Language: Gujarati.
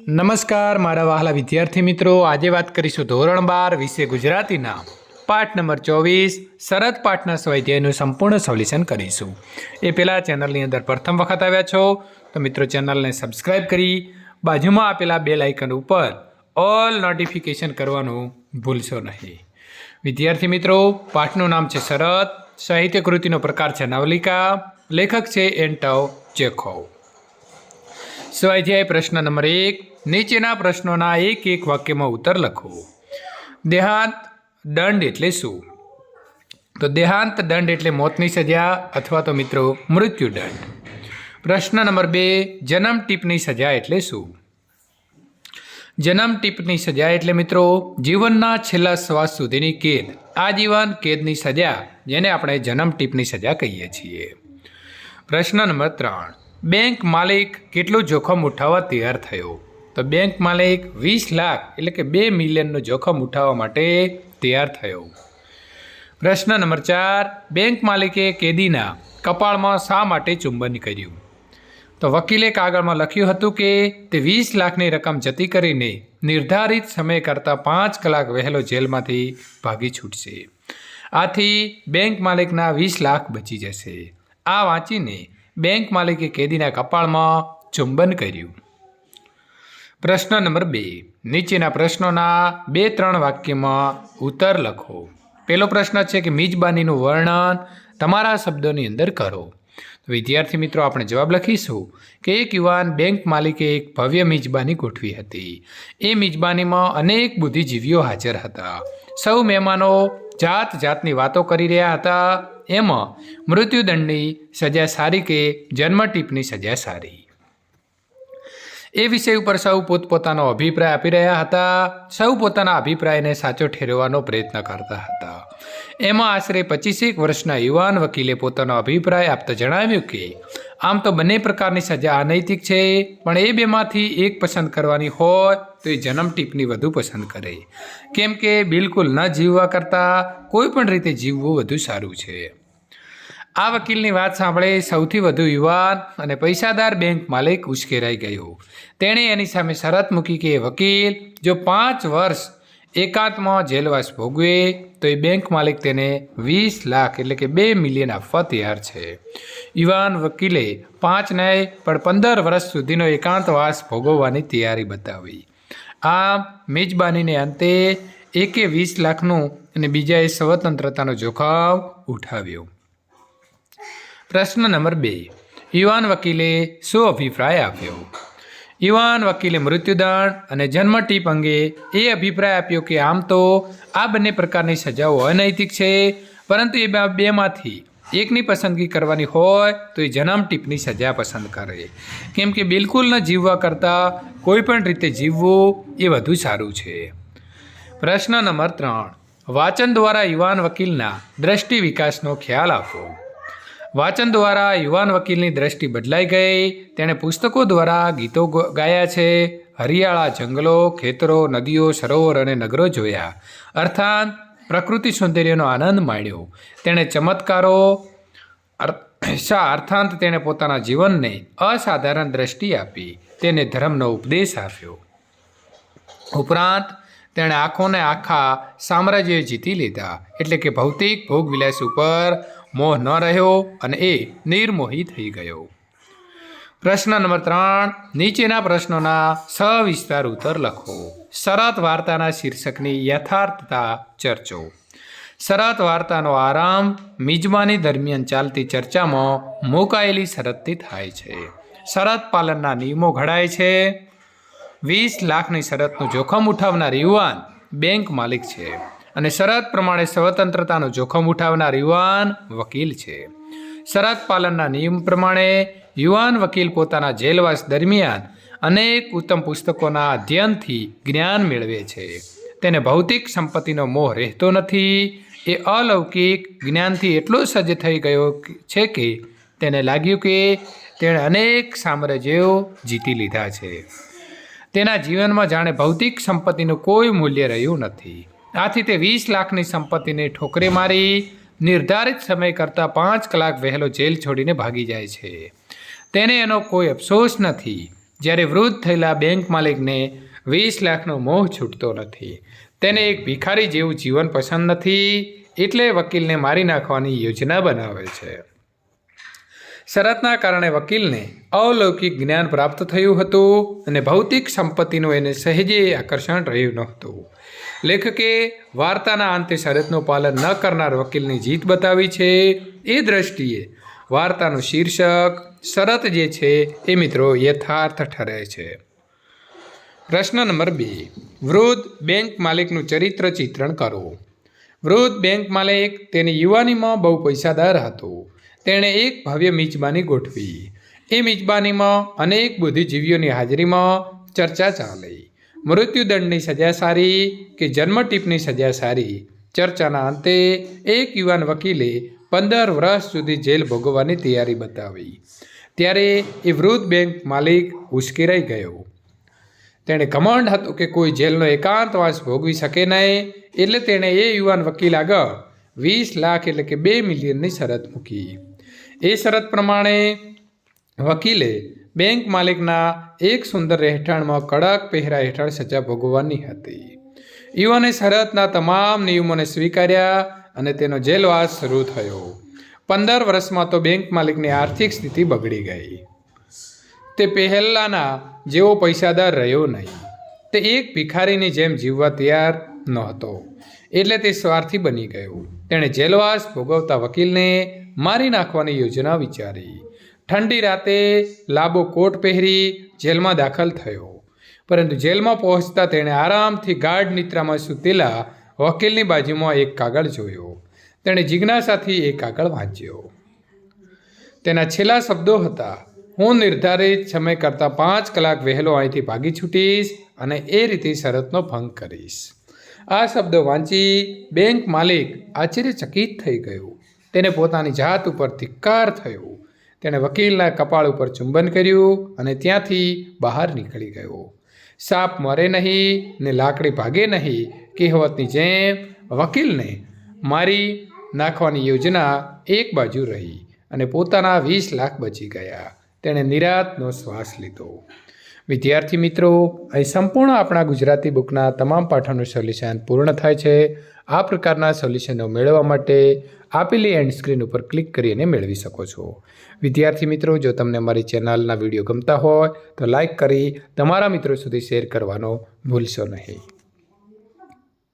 નમસ્કાર મારા વહાલા વિદ્યાર્થી મિત્રો, આજે વાત કરીશું ધોરણ 12 વિષય ગુજરાતીના પાઠ નંબર 24 શરત પાઠના સ્વાધ્યાયનું સંપૂર્ણ સોલ્યુશન કરીશું। એ પહેલાં ચેનલની અંદર પ્રથમ વખત આવ્યા છો તો મિત્રો ચેનલને સબસ્ક્રાઈબ કરી બાજુમાં આપેલા બેલ આઇકન ઉપર ઓલ નોટિફિકેશન કરવાનું ભૂલશો નહીં। વિદ્યાર્થી મિત્રો, પાઠનું નામ છે શરત, સાહિત્ય કૃતિનો પ્રકાર છે નવલિકા, લેખક છે એન્ટોવ ચેખોવ। સ્વાધ્યાય પ્રશ્ન નંબર 1, નીચેના પ્રશ્નોના એક એક વાક્યમાં ઉત્તર લખો। દેહાંત દંડ એટલે શું? તો દેહાંત દંડ એટલે મોતની સજા અથવા તો મિત્રો મૃત્યુદંડ। પ્રશ્ન નંબર 2, જન્મ ટીપની સજા એટલે શું? જન્મ ટીપની સજા એટલે મિત્રો જીવનના છેલ્લા શ્વાસ સુધીની કેદ, આજીવન કેદની સજા, જેને આપણે જન્મ ટીપની સજા કહીએ છીએ। પ્રશ્ન નંબર 3, બેંક માલિક કેટલું જોખમ ઉઠાવવા તૈયાર થયો? તો બેંક માલિક 20 લાખ એટલે કે 2 મિલિયનનું જોખમ ઉઠાવવા માટે તૈયાર થયો। પ્રશ્ન નંબર 4, બેંક માલિકે કેદીના કપાળમાં શા માટે ચુંબન કર્યું? તો વકીલે કાગળમાં લખ્યું હતું કે તે 20 લાખની રકમ જતી કરીને નિર્ધારિત સમય કરતાં 5 કલાક વહેલો જેલમાંથી ભાગી છૂટશે, આથી બેંક માલિકના 20 લાખ બચી જશે। આ વાંચીને બેંક માલિકે કેદીના કપાળમાં ચુંબન કર્યું। પ્રશ્ન નંબર 2, નીચેના પ્રશ્નોના 2-3 વાક્યમાં ઉત્તર લખો। પહેલો પ્રશ્ન છે કે મિજબાનીનું વર્ણન તમારા શબ્દોની અંદર કરો। વિદ્યાર્થી મિત્રો, આપણે જવાબ લખીશું કે એક યુવાન બેંક માલિકે એક ભવ્ય મિજબાની ગોઠવી હતી। એ મિજબાનીમાં અનેક બુદ્ધિજીવીઓ હાજર હતા। સૌ મહેમાનો જાત જાતની વાતો કરી રહ્યા હતા। એમાં મૃત્યુદંડની સજા સારી કે જન્મટીપની સજા સારી? એ વિષય ઉપર સૌ પોતપોતાનો અભિપ્રાય આપી રહ્યા હતા। સૌ પોતાના અભિપ્રાયને સાચો ઠેરવવાનો પ્રયત્ન કરતા હતા। એમાં આશરે 25 વર્ષના યુવાન વકીલે પોતાનો અભિપ્રાય આપતા જણાવ્યું કે આમ તો બંને પ્રકારની સજા અનૈતિક છે, પણ એ બેમાંથી એક પસંદ કરવાની હોય તો એ જન્મટીપની વધુ પસંદ કરે, કેમ કે બિલકુલ ન જીવવા કરતાં કોઈ પણ રીતે જીવવું વધુ સારું છે। આ વકીલની વાત સાંભળે સૌથી વધુ યુવાન અને પૈસાદાર બેંક માલિક ઉશ્કેરાઈ ગયો। તેણે એની સામે શરત મૂકી કે વકીલ જો 5 વર્ષ એકાંતમાં જેલવાસ ભોગવે તો એ બેંક માલિક તેને 20 લાખ એટલે કે 2 મિલિયન આપવા તૈયાર છે। યુવાન વકીલે 5 નહીં પણ 15 વર્ષ સુધીનો એકાંતવાસ ભોગવવાની તૈયારી બતાવી। આમ મેજબાનીને અંતે એકે 20 લાખનું અને બીજાએ સ્વતંત્રતાનો જોખમ ઉઠાવ્યો। પ્રશ્ન નંબર 2, યુવાન વકીલે શું અભિપ્રાય આપ્યો? યુવાન વકીલે મૃત્યુદંડ અને જન્મટીપ અંગે એ અભિપ્રાય આપ્યો કે આમ તો આ બંને પ્રકારની સજાઓ અનૈતિક છે, પરંતુ એ બેમાંથી એકની પસંદગી કરવાની હોય તો એ જન્મટીપની સજા પસંદ કરે, કેમ કે બિલકુલ ન જીવવા કરતાં કોઈ પણ રીતે જીવવું એ વધુ સારું છે। પ્રશ્ન નંબર 3, વાંચન દ્વારા યુવાન વકીલના દ્રષ્ટિ વિકાસનો ખ્યાલ આપો। વાંચન દ્વારા યુવાન વકીલની દ્રષ્ટિ બદલાઈ ગઈ। તેણે પુસ્તકો દ્વારા ગીતો ગાયા છે, હરિયાળા જંગલો, ખેતરો, નદીઓ, સરોવર અને નગરો જોયા, અર્થાત પ્રકૃતિ સૌંદર્યનો આનંદ માણ્યો। તેણે ચમત્કારો અર્થાત તેણે પોતાના જીવનને અસાધારણ દ્રષ્ટિ આપી, તેને ધર્મનો ઉપદેશ આપ્યો। ઉપરાંત તેણે આંખોને આખા સામ્રાજ્ય જીતી લીધા, એટલે કે ભૌતિક ભોગવિલાસ ઉપર મોહ ન રહ્યો અને એ નિર્મોહી થઈ ગયો। પ્રશ્ન નંબર 3, નીચેના પ્રશ્નોના સવિસ્તાર ઉત્તર લખો। શરત વાર્તાના શીર્ષકની યથાર્થતા ચર્ચો। શરત વાર્તાનો આરંભ મિજબાની દરમિયાન ચાલતી ચર્ચામાં મુકાયેલી શરતથી થાય છે। શરત પાલનના નિયમો ઘડાય છે। 20 લાખની શરતનું જોખમ ઉઠાવનાર યુવાન બેંક માલિક છે અને શરત પ્રમાણે સ્વતંત્રતાનું જોખમ ઉઠાવનાર યુવાન વકીલ છે। શરત પાલનના નિયમ પ્રમાણે યુવાન વકીલ પોતાના જેલવાસ દરમિયાન અનેક ઉત્તમ પુસ્તકોના અધ્યયનથી જ્ઞાન મેળવે છે। તેને ભૌતિક સંપત્તિનો મોહ રહેતો નથી। એ અલૌકિક જ્ઞાનથી એટલો સજ્જ થઈ ગયો છે કે તેને લાગ્યું કે તેણે અનેક સામ્રાજ્યો જીતી લીધા છે। તેના જીવનમાં જાણે ભૌતિક સંપત્તિનું કોઈ મૂલ્ય રહ્યું નથી। આથી તે 20 લાખની સંપત્તિને ઠોકરે મારી નિર્ધારિત સમય કરતાં 5 કલાક વહેલો જેલ છોડીને ભાગી જાય છે। તેને એનો કોઈ અફસોસ નથી। જ્યારે વૃદ્ધ થયેલા બેંક માલિકને 20 લાખનો મોહ છૂટતો નથી. તેને એક ભિખારી જેવું જીવન પસંદ નથી, એટલે વકીલને મારી નાખવાની યોજના બનાવે છે. શરતના કારણે વકીલને અલૌકિક જ્ઞાન પ્રાપ્ત થયું હતું અને ભૌતિક સંપત્તિનું એને સહેજે આકર્ષણ રહ્યું નહોતું. લેખકે વાર્તાના અંતે શરતનું પાલન ન કરનાર વકીલની જીત બતાવી છે. એ દ્રષ્ટિએ વાર્તાનું શીર્ષક શરત જે છે એ મિત્રો યથાર્થ ઠરે છે. પ્રશ્ન નંબર 2. વૃદ્ધ બેંક માલિકનું ચરિત્ર ચિત્રણ કરો. વૃદ્ધ બેંક માલિક તેની યુવાનીમાં બહુ પૈસાદાર હતો. તેણે એક ભવ્ય મિજબાની ગોઠવી. એ મિજબાનીમાં અનેક બુદ્ધિજીવીઓની હાજરીમાં ચર્ચા ચાલી. મૃત્યુદંડની સજા સારી કે જન્મટીપની સજા સારી? ચર્ચાના અંતે એક યુવાન વકીલે 15 વર્ષ સુધી જેલ ભોગવવાની તૈયારી બતાવી. ત્યારે એ વૃદ્ધ બેંક માલિક ઉશ્કેરાઈ ગયો. તેણે ઘમંડ હતું કે કોઈ જેલનો એકાંતવાસ ભોગવી શકે નહીં, એટલે તેણે એ યુવાન વકીલ આગળ 20 લાખ એટલે કે 2 મિલિયનની શરત મૂકી. એ શરત પ્રમાણે વકીલે બેંક માલિકના એક સુંદર રહેઠાણમાં કડક પહેરા હેઠળ સજા ભોગવવાની હતી. યુવાને શરતના તમામ નિયમોને સ્વીકાર્યા અને તેનો જેલવાસ શરૂ થયો. 15 વર્ષમાં તો બેંક માલિકની આર્થિક સ્થિતિ બગડી ગઈ. તે પહેલાંના જેવો પૈસાદાર રહ્યો નહીં. તે એક ભિખારીની જેમ જીવવા તૈયાર નહોતો, એટલે તે સ્વાર્થી બની ગયો. તેણે જેલવાસ ભોગવતા વકીલને મારી નાખવાની યોજના વિચારી. ઠંડી રાતે લાંબો કોટ પહેરી જેલમાં દાખલ થયો. પરંતુ જેલમાં પહોંચતા તેણે આરામથી ગાઢ નિદ્રામાં સૂતેલા વકીલની બાજુમાં એક કાગળ જોયો. તેણે જિજ્ઞાસાથી એ કાગળ વાંચ્યો. તેના છેલ્લા શબ્દો હતા, હું નિર્ધારિત સમય કરતાં 5 કલાક વહેલો અહીંથી ભાગી છૂટીશ અને એ રીતે શરતનો ભંગ કરીશ. આ શબ્દો વાંચી બેંક માલિક આશ્ચર્યચકિત થઈ ગયો. તેને પોતાની જાત ઉપર ધિક્કાર થયો. તેણે વકીલના કપાળ ઉપર ચુંબન કર્યું અને ત્યાંથી બહાર નીકળી ગયો. સાપ મરે નહીં ને લાકડી ભાગે નહીં કહેવતની જેમ વકીલને મારી નાખવાની યોજના એક બાજુ રહી અને પોતાના 20 લાખ બચી ગયા. તેણે નિરાંતનો શ્વાસ લીધો. વિદ્યાર્થી મિત્રો, અહીં સંપૂર્ણ આપણા ગુજરાતી બુકના તમામ પાઠોનું સોલ્યુશન પૂર્ણ થાય છે. આ પ્રકારના સોલ્યુશનો મેળવવા માટે આપેલી એન્ડ સ્ક્રીન ઉપર ક્લિક કરીને મેળવી શકો છો. વિદ્યાર્થી મિત્રો, જો તમને અમારી ચેનલના વિડીયો ગમતા હોય તો લાઈક કરી તમારા મિત્રો સુધી શેર કરવાનો ભૂલશો નહીં.